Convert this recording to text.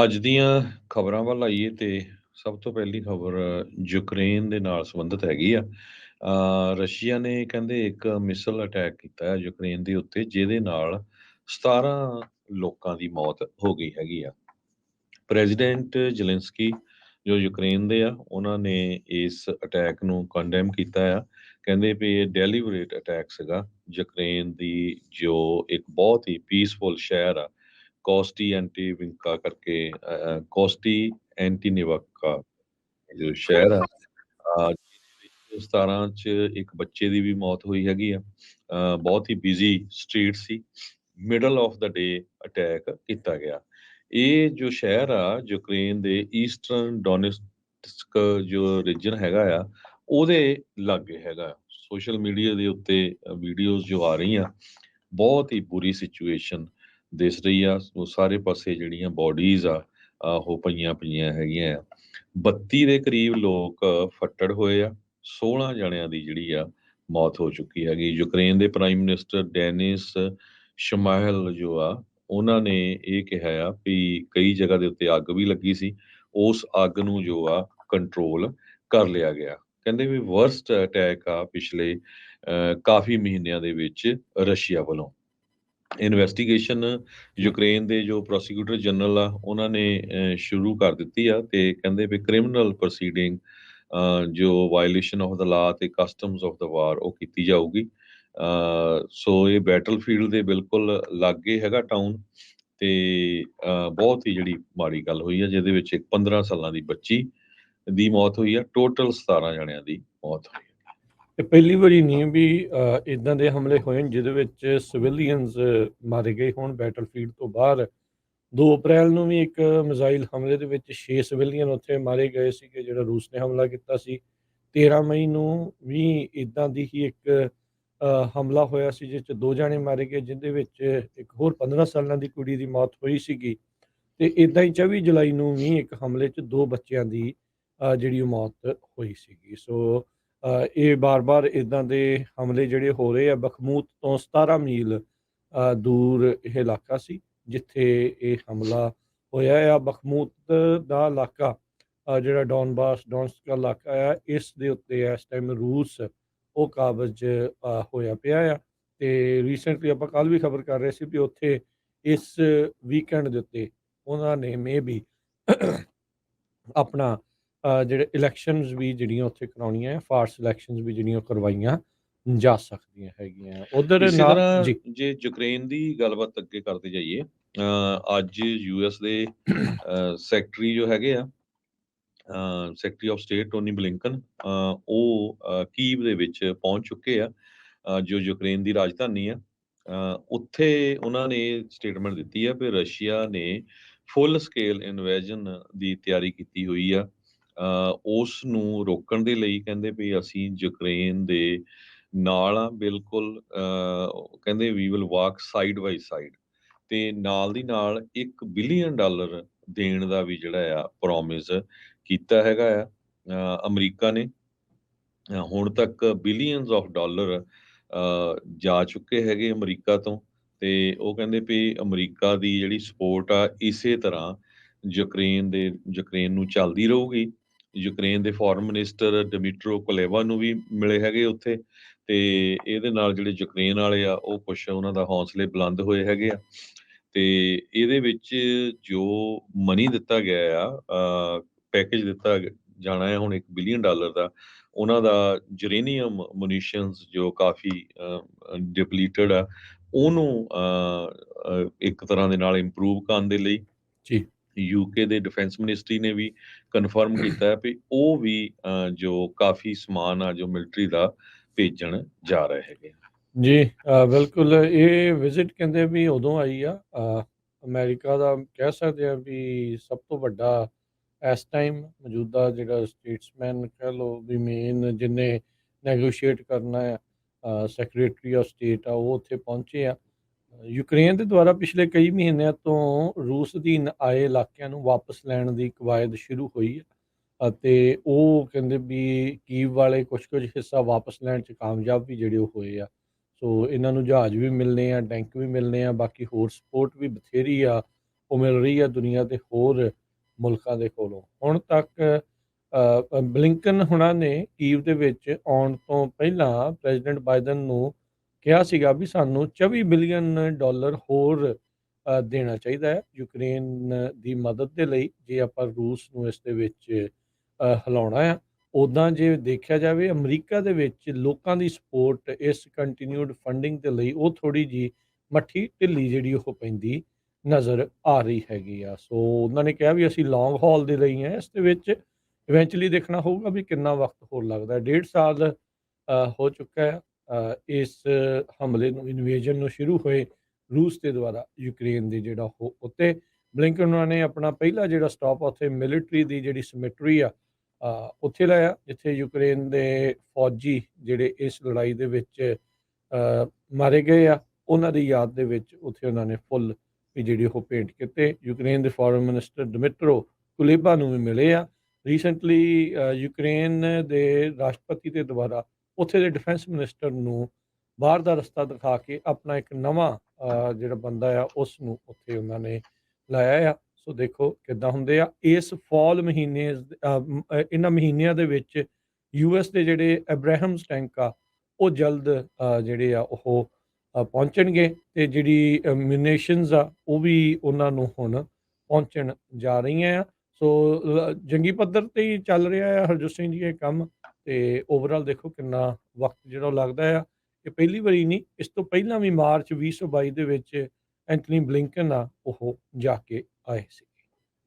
ਅੱਜ ਦੀਆਂ ਖਬਰਾਂ ਵੱਲ ਆਈਏ ਤੇ ਸਭ ਤੋਂ ਪਹਿਲੀ ਖਬਰ ਯੂਕਰੇਨ ਦੇ ਨਾਲ ਸੰਬੰਧਿਤ ਹੈਗੀ ਆ। ਰਸ਼ੀਆ ਨੇ ਕਹਿੰਦੇ ਇੱਕ ਮਿਸਾਈਲ ਅਟੈਕ ਕੀਤਾ ਹੈ ਯੂਕਰੇਨ ਦੇ ਉੱਤੇ, ਜਿਹਦੇ ਨਾਲ 17 ਲੋਕਾਂ ਦੀ ਮੌਤ ਹੋ ਗਈ ਹੈਗੀ ਆ। ਪ੍ਰੈਜ਼ੀਡੈਂਟ ਜ਼ੈਲੈਂਸਕੀ ਜੋ ਯੂਕਰੇਨ ਦੇ ਆ, ਉਹਨਾਂ ਨੇ ਇਸ ਅਟੈਕ ਨੂੰ ਕੰਡੈਮ ਕੀਤਾ ਆ। ਕਹਿੰਦੇ ਵੀ ਇਹ ਡੈਲੀਬਰੇਟ ਅਟੈਕ ਸੀਗਾ। ਯੂਕਰੇਨ ਦੀ ਜੋ ਇੱਕ ਬਹੁਤ ਹੀ ਪੀਸਫੁਲ ਸ਼ਹਿਰ ਆ, ਕੋਸਟੀ ਐਂਟੀਵਿੰਕਾ ਕਰਕੇ, ਕੋਸਟੀ ਐਂਟੀਨਿਵਕਾ ਜੋ ਸ਼ਹਿਰ ਆ, ਜਿਹਦੇ ਵਿੱਚ 17 ਚ ਇੱਕ ਬੱਚੇ ਦੀ ਵੀ ਮੌਤ ਹੋਈ ਹੈਗੀ ਆ। ਬਹੁਤ ਹੀ ਬਿਜ਼ੀ ਸਟਰੀਟ ਸੀ। Middle of the day attack ਕੀਤਾ ਗਿਆ। ਇਹ ਜੋ ਸ਼ਹਿਰ ਆ ਯੂਕਰੇਨ ਦੇ ਈਸਟਰਨ ਡੋਨੇਟਸਕ ਜੋ ਰੀਜਨ ਹੈਗਾ ਆ, ਉਹਦੇ ਲਾਗੇ ਹੈਗਾ। ਸੋਸ਼ਲ ਮੀਡੀਆ ਦੇ ਉੱਤੇ ਵੀਡੀਓਜ਼ ਜੋ ਆ ਰਹੀਆਂ, ਬਹੁਤ ਹੀ ਬੁਰੀ ਸਿਚੁਏਸ਼ਨ ਦਿਸ ਰਹੀ ਆ। ਉਹ ਸਾਰੇ ਪਾਸੇ ਜਿਹੜੀਆਂ ਬੋਡੀਜ਼ ਆ, ਉਹ ਪਈਆਂ ਪਈਆਂ ਹੈਗੀਆਂ ਆ। 32 ਦੇ ਕਰੀਬ ਲੋਕ ਫੱਟੜ ਹੋਏ ਆ। 16 ਜਣਿਆਂ ਦੀ ਜਿਹੜੀ ਆ ਮੌਤ ਹੋ ਚੁੱਕੀ ਹੈਗੀ। ਯੂਕਰੇਨ ਦੇ ਪ੍ਰਾਈਮ ਮਿਨਿਸਟਰ ਡੈਨਿਸ ਸ਼ਮਾਹਲ ਜੋ ਆ, ਉਹਨਾਂ ਨੇ ਇਹ ਕਿਹਾ ਆ ਵੀ ਕਈ ਜਗ੍ਹਾ ਦੇ ਉੱਤੇ ਅੱਗ ਵੀ ਲੱਗੀ ਸੀ। ਉਸ ਅੱਗ ਨੂੰ ਜੋ ਆ ਕੰਟਰੋਲ ਕਰ ਲਿਆ ਗਿਆ। ਕਹਿੰਦੇ ਵੀ ਵਰਸਟ ਅਟੈਕ ਆ ਪਿਛਲੇ ਕਾਫੀ ਮਹੀਨਿਆਂ ਦੇ ਵਿੱਚ ਰਸ਼ੀਆ ਵੱਲੋਂ। ਇਨਵੈਸਟੀਗੇਸ਼ਨ ਯੂਕਰੇਨ ਦੇ ਜੋ ਪ੍ਰੋਸੀਕਿਊਟਰ ਜਨਰਲ ਆ, ਉਹਨਾਂ ਨੇ ਸ਼ੁਰੂ ਕਰ ਦਿੱਤੀ ਆ ਤੇ ਕਹਿੰਦੇ ਵੀ ਕ੍ਰਿਮੀਨਲ ਪ੍ਰੋਸੀਡਿੰਗ ਜੋ ਵਾਇਲੇਸ਼ਨ ਆਫ ਦਾ ਲਾ ਤੇ ਕਸਟਮਸ ਆਫ ਦਾ ਵਾਰ, ਉਹ ਕੀਤੀ ਜਾਊਗੀ। ਸੋ ਇਹ ਬੈਟਲਫੀਲਡ ਦੇ ਬਿਲਕੁਲ ਲਾਗੇ ਹੈਗਾ ਟਾਊਨ। ਤੇ ਬਹੁਤ ਹੀ ਜਿਹੜੀ ਮਾੜੀ ਗੱਲ ਹੋਈ ਆ, ਜਿਹਦੇ ਵਿੱਚ ਇੱਕ 15 ਸਾਲਾਂ ਦੀ ਬੱਚੀ ਦੀ ਮੌਤ ਹੋਈ ਆ। ਟੋਟਲ 17 ਜਣਿਆਂ ਦੀ ਮੌਤ ਹੋਈ ਆ। ਇਹ ਪਹਿਲੀ ਵਾਰੀ ਨਹੀਂ ਵੀ ਇਦਾਂ ਦੇ ਹਮਲੇ ਹੋਏ ਨੇ ਜਿਹਦੇ ਵਿੱਚ ਸਿਵਿਲੀਅਨਸ ਮਾਰੇ ਗਏ ਹੋਣ ਬੈਟਲਫੀਲਡ ਤੋਂ ਬਾਹਰ। 2 ਅਪ੍ਰੈਲ ਨੂੰ ਵੀ ਇੱਕ ਮਿਜ਼ਾਈਲ ਹਮਲੇ ਦੇ ਵਿੱਚ 6 ਸਿਵਿਲੀਅਨ ਉੱਥੇ ਮਾਰੇ ਗਏ ਸੀਗੇ, ਜਿਹੜਾ ਰੂਸ ਨੇ ਹਮਲਾ ਕੀਤਾ ਸੀ। 13 ਮਈ ਨੂੰ ਵੀ ਇਦਾਂ ਦੀ ਹੀ ਇੱਕ ਹਮਲਾ ਹੋਇਆ ਸੀ, ਜਿਸ 'ਚ 2 ਜਾਣੇ ਮਾਰੇ ਗਏ, ਜਿਹਦੇ ਵਿੱਚ ਇੱਕ ਹੋਰ 15 ਸਾਲਾਂ ਦੀ ਕੁੜੀ ਦੀ ਮੌਤ ਹੋਈ ਸੀਗੀ। ਤੇ ਇਦਾਂ ਹੀ 24 ਜੁਲਾਈ ਨੂੰ ਵੀ ਇੱਕ ਹਮਲੇ 'ਚ 2 ਬੱਚਿਆਂ ਦੀ ਜਿਹੜੀ ਉਹ ਮੌਤ ਹੋਈ ਸੀਗੀ। ਸੋ ਇਹ ਬਾਰ-ਬਾਰ ਇਦਾਂ ਦੇ ਹਮਲੇ ਜਿਹੜੇ ਹੋ ਰਹੇ ਆ। ਬਖਮੂਤ ਤੋਂ 17 ਮੀਲ ਦੂਰ ਇਹ ਇਲਾਕਾ ਸੀ ਜਿੱਥੇ ਇਹ ਹਮਲਾ ਹੋਇਆ ਆ। ਬਖਮੂਤ ਦਾ ਇਲਾਕਾ ਜਿਹੜਾ ਡੌਨਸਕ ਦਾ ਇਲਾਕਾ ਆ, ਇਸ ਦੇ ਉੱਤੇ ਇਸ ਟਾਈਮ ਰੂਸ ਉਹ ਕਾਬਜ਼ ਹੋਇਆ ਪਿਆ ਆ। ਤੇ ਰੀਸੈਂਟਲੀ ਆਪਾਂ ਕੱਲ੍ਹ ਵੀ ਖਬਰ ਕਰ ਰਹੇ ਸੀ ਵੀ ਉੱਥੇ ਇਸ ਵੀਕਐਂਡ ਦੇ ਉੱਤੇ ਉਹਨਾਂ ਨੇ ਮੇਬੀ ਆਪਣਾ ਜਿਹੜੇ ਇਲੈਕਸ਼ਨਸ ਵੀ ਜਿਹੜੀਆਂ ਉੱਥੇ ਕਰਾਉਣੀਆਂ ਆ, ਫਾਰਸ ਇਲੈਕਸ਼ਨਸ ਵੀ ਜਿਹੜੀਆਂ ਉਹ ਕਰਵਾਈਆਂ ਜਾ ਸਕਦੀਆਂ ਹੈਗੀਆਂ ਉੱਧਰ ਇਸੇ ਨਾ ਤਰ੍ਹਾਂ ਜੀ। ਜੇ ਯੂਕਰੇਨ ਦੀ ਗੱਲਬਾਤ ਅੱਗੇ ਕਰਦੇ ਜਾਈਏ, ਅੱਜ ਯੂਐਸ ਦੇ ਸੈਕਟਰੀ ਜੋ ਹੈਗੇ ਆ, secretary of state Tony Blinken, ਉਹ ਕੀਵ ਦੇ ਵਿੱਚ ਪਹੁੰਚ ਚੁੱਕੇ ਆ, ਜੋ ਯੂਕਰੇਨ ਦੀ ਰਾਜਧਾਨੀ ਆ। ਉੱਥੇ ਉਹਨਾਂ ਨੇ ਸਟੇਟਮੈਂਟ ਦਿੱਤੀ ਆ ਵੀ ਰਸ਼ੀਆ ਨੇ ਫੁੱਲ ਸਕੇਲ ਇਨਵੇਜਨ ਦੀ ਤਿਆਰੀ ਕੀਤੀ ਹੋਈ ਆ। ਉਸ ਨੂੰ ਰੋਕਣ ਦੇ ਲਈ ਕਹਿੰਦੇ ਵੀ ਅਸੀਂ ਯੂਕਰੇਨ ਦੇ ਨਾਲ ਆ ਬਿਲਕੁਲ। ਕਹਿੰਦੇ we will walk side by side, ਤੇ ਨਾਲ ਦੀ ਨਾਲ $1 ਬਿਲੀਅਨ ਦੇਣ ਦਾ ਵੀ ਜਿਹੜਾ ਆ ਪ੍ਰੋਮਿਸ ਕੀਤਾ ਹੈਗਾ ਆ ਅਮਰੀਕਾ ਨੇ। ਹੁਣ ਤੱਕ ਬਿਲੀਅਨਸ ਆਫ ਡਾਲਰ ਜਾ ਚੁੱਕੇ ਹੈਗੇ ਅਮਰੀਕਾ ਤੋਂ। ਤੇ ਉਹ ਕਹਿੰਦੇ ਵੀ ਅਮਰੀਕਾ ਦੀ ਜਿਹੜੀ ਸਪੋਰਟ ਆ, ਇਸੇ ਤਰ੍ਹਾਂ ਯੂਕਰੇਨ ਨੂੰ ਚੱਲਦੀ ਰਹੂਗੀ। ਯੂਕਰੇਨ ਦੇ ਫੋਰਨ ਮਿਨਿਸਟਰ ਡਮਿਟਰੋ ਕੁਲੇਵਾ ਨੂੰ ਵੀ ਮਿਲੇ ਹੈਗੇ ਉੱਥੇ। ਤੇ ਇਹਦੇ ਨਾਲ ਜਿਹੜੇ ਯੂਕਰੇਨ ਵਾਲੇ ਆ, ਉਹ ਕੁਛ ਉਹਨਾਂ ਦਾ ਹੌਸਲੇ ਬੁਲੰਦ ਹੋਏ ਹੈਗੇ ਆ। ਤੇ ਇਹਦੇ ਵਿੱਚ ਜੋ ਮਨੀ ਦਿੱਤਾ ਗਿਆ ਆ, ਪੈਕੇਜ ਦਿੱਤਾ ਜਾਣਾ ਹੈ ਹੁਣ $1 ਬਿਲੀਅਨ ਦਾ। ਉਹਨਾਂ ਦਾ ਯੂਰੇਨੀਅਮ ਮੁਨੀਸ਼ਨਸ ਜੋ ਕਾਫੀ ਡਿਪਲੀਟਡ ਆ, ਉਹਨੂੰ ਇੱਕ ਤਰ੍ਹਾਂ ਦੇ ਨਾਲ ਇੰਪਰੂਵ ਕਰਨ ਦੇ ਲਈ ਜੀ ਯੂਕੇ ਦੇ ਡਿਫੈਂਸ ਮਿਨਿਸਟਰੀ ਨੇ ਵੀ ਕਨਫਰਮ ਕੀਤਾ ਹੈ ਵੀ ਉਹ ਵੀ ਜੋ ਕਾਫੀ ਸਮਾਨ ਆ ਜੋ ਮਿਲਟਰੀ ਦਾ ਭੇਜਣ ਜਾ ਰਹੇ ਹੈਗੇ। ਜੀ ਬਿਲਕੁਲ ਇਹ ਵਿਜ਼ਿਟ ਕਹਿੰਦੇ ਵੀ ਉਦੋਂ ਆਈ ਆ ਅਮਰੀਕਾ ਦਾ ਕਹਿ ਸਕਦੇ ਆ ਵੀ ਸਭ ਤੋਂ ਵੱਡਾ ਇਸ ਟਾਈਮ ਮੌਜੂਦਾ ਜਿਹੜਾ ਸਟੇਟਸਮੈਨ ਕਹਿ ਲਓ ਵੀ ਮੇਨ ਜਿਹਨੇ ਨੈਗੋਸ਼ੀਏਟ ਕਰਨਾ ਆ, ਸੈਕਟਰੀ ਆਫ ਸਟੇਟ ਆ, ਉਹ ਉੱਥੇ ਪਹੁੰਚੇ ਆ। ਯੂਕਰੇਨ ਦੇ ਦੁਆਰਾ ਪਿਛਲੇ ਕਈ ਮਹੀਨਿਆਂ ਤੋਂ ਰੂਸ ਅਧੀਨ ਆਏ ਇਲਾਕਿਆਂ ਨੂੰ ਵਾਪਸ ਲੈਣ ਦੀ ਕਵਾਇਦ ਸ਼ੁਰੂ ਹੋਈ ਹੈ ਅਤੇ ਉਹ ਕਹਿੰਦੇ ਵੀ ਕੀਵ ਵਾਲੇ ਕੁਝ ਹਿੱਸਾ ਵਾਪਸ ਲੈਣ 'ਚ ਕਾਮਯਾਬ ਵੀ ਜਿਹੜੇ ਉਹ ਹੋਏ ਆ। ਸੋ ਇਹਨਾਂ ਨੂੰ ਜਹਾਜ਼ ਵੀ ਮਿਲਣੇ ਆ, ਟੈਂਕ ਵੀ ਮਿਲਣੇ ਆ, ਬਾਕੀ ਹੋਰ ਸਪੋਰਟ ਵੀ ਬਥੇਰੀ ਆ ਉਹ ਮਿਲ ਰਹੀ ਹੈ ਦੁਨੀਆ ਦੇ ਹੋਰ ਮੁਲਕਾਂ ਦੇ ਕੋਲੋਂ। ਹੁਣ ਤੱਕ ਬਲਿੰਕਨ ਹੁਣਾਂ ਨੇ ਕੀਵ ਦੇ ਵਿੱਚ ਆਉਣ ਤੋਂ ਪਹਿਲਾਂ ਪ੍ਰੈਜ਼ੀਡੈਂਟ ਬਾਈਡਨ ਨੂੰ ਕਿਹਾ ਸੀਗਾ ਵੀ ਸਾਨੂੰ $24 ਬਿਲੀਅਨ ਹੋਰ ਦੇਣਾ ਚਾਹੀਦਾ ਹੈ ਯੂਕਰੇਨ ਦੀ ਮਦਦ ਦੇ ਲਈ, ਜੇ ਆਪਾਂ ਰੂਸ ਨੂੰ ਇਸ ਦੇ ਵਿੱਚ ਹਿਲਾਉਣਾ ਆ। ਉੱਦਾਂ ਜੇ ਦੇਖਿਆ ਜਾਵੇ ਅਮਰੀਕਾ ਦੇ ਵਿੱਚ ਲੋਕਾਂ ਦੀ ਸਪੋਰਟ ਇਸ ਕੰਟੀਨਿਊਡ ਫੰਡਿੰਗ ਦੇ ਲਈ ਉਹ ਥੋੜ੍ਹੀ ਜਿਹੀ ਮੱਠੀ ਢਿੱਲੀ ਜਿਹੜੀ ਉਹ ਪੈਂਦੀ ਨਜ਼ਰ ਆ ਰਹੀ ਹੈਗੀ ਆ। ਸੋ ਉਹਨਾਂ ਨੇ ਕਿਹਾ ਵੀ ਅਸੀਂ ਲੌਂਗ ਹਾਲ ਦੇ ਲਈ ਹਾਂ, ਇਸ ਦੇ ਵਿੱਚ ਇਵੈਂਚੁਅਲੀ ਦੇਖਣਾ ਹੋਊਗਾ ਵੀ ਕਿੰਨਾ ਵਕਤ ਹੋਰ ਲੱਗਦਾ ਹੈ। 1.5 ਸਾਲ ਹੋ ਚੁੱਕਾ ਹੈ ਇਸ ਹਮਲੇ ਨੂੰ, ਇਨਵੇਜਨ ਨੂੰ ਸ਼ੁਰੂ ਹੋਏ ਰੂਸ ਦੇ ਦੁਆਰਾ ਯੂਕਰੇਨ ਦੀ ਜਿਹੜਾ ਉਹ ਉੱਤੇ। ਬਲਿੰਕਨ ਉਹਨਾਂ ਨੇ ਆਪਣਾ ਪਹਿਲਾ ਜਿਹੜਾ ਸਟਾਪ ਉੱਥੇ ਮਿਲਟਰੀ ਦੀ ਜਿਹੜੀ ਸਮਿਟਰੀ ਆ ਉੱਥੇ ਲਾਇਆ, ਜਿੱਥੇ ਯੂਕਰੇਨ ਦੇ ਫੌਜੀ ਜਿਹੜੇ ਇਸ ਲੜਾਈ ਦੇ ਵਿੱਚ ਮਾਰੇ ਗਏ ਆ, ਉਹਨਾਂ ਦੀ ਯਾਦ ਦੇ ਵਿੱਚ ਉੱਥੇ ਉਹਨਾਂ ਨੇ ਫੁੱਲ ਵੀ ਜਿਹੜੀ ਉਹ ਭੇਂਟ ਕੀਤੇ। ਯੂਕਰੇਨ ਦੇ ਫੋਰਨ ਮਿਨਿਸਟਰ ਡਮਿਟਰੋ ਕੁਲੇਬਾ ਨੂੰ ਵੀ ਮਿਲੇ ਆ ਰੀਸੈਂਟਲੀ। ਯੂਕਰੇਨ ਦੇ ਰਾਸ਼ਟਰਪਤੀ ਦੇ ਦੁਆਰਾ ਉੱਥੇ ਦੇ ਡਿਫੈਂਸ ਮਿਨਿਸਟਰ ਨੂੰ ਬਾਹਰ ਦਾ ਰਸਤਾ ਦਿਖਾ ਕੇ ਆਪਣਾ ਇੱਕ ਨਵਾਂ ਜਿਹੜਾ ਬੰਦਾ ਆ ਉਸ ਨੂੰ ਉੱਥੇ ਉਹਨਾਂ ਨੇ ਲਾਇਆ ਆ। ਸੋ ਦੇਖੋ ਕਿੱਦਾਂ ਹੁੰਦੇ ਆ ਇਸ ਫਾਲ ਮਹੀਨੇ ਇਹਨਾਂ ਮਹੀਨਿਆਂ ਦੇ ਵਿੱਚ US ਦੇ ਜਿਹੜੇ ਅਬਰਾਹਮਸ ਟੈਂਕ ਆ ਉਹ ਜਲਦ ਜਿਹੜੇ ਆ ਉਹ ਪਹੁੰਚਣਗੇ, ਤੇ ਜਿਹੜੀ ਮਿਊਨੀਸ਼ਨਸ ਆ ਉਹ ਵੀ ਉਹਨਾਂ ਨੂੰ ਹੁਣ ਪਹੁੰਚਣ ਜਾ ਰਹੀਆਂ ਆ। ਸੋ ਜੰਗੀ ਪੱਧਰ ਤੇ ਹੀ ਚੱਲ ਰਿਹਾ ਆ ਹਰਜੋਤ ਸਿੰਘ ਜੀ ਇਹ ਕੰਮ, ਤੇ ਓਵਰਆਲ ਦੇਖੋ ਕਿੰਨਾ ਵਕਤ ਜਿਹੜਾ ਉਹ ਲੱਗਦਾ ਆ। ਇਹ ਪਹਿਲੀ ਵਾਰੀ ਨਹੀਂ, ਇਸ ਤੋਂ ਪਹਿਲਾਂ ਵੀ ਮਾਰਚ 2022 ਦੇ ਵਿੱਚ ਐਂਥਨੀ ਬਲਿੰਕਨ ਆ ਉਹ ਜਾ ਕੇ ਆਏ ਸੀ।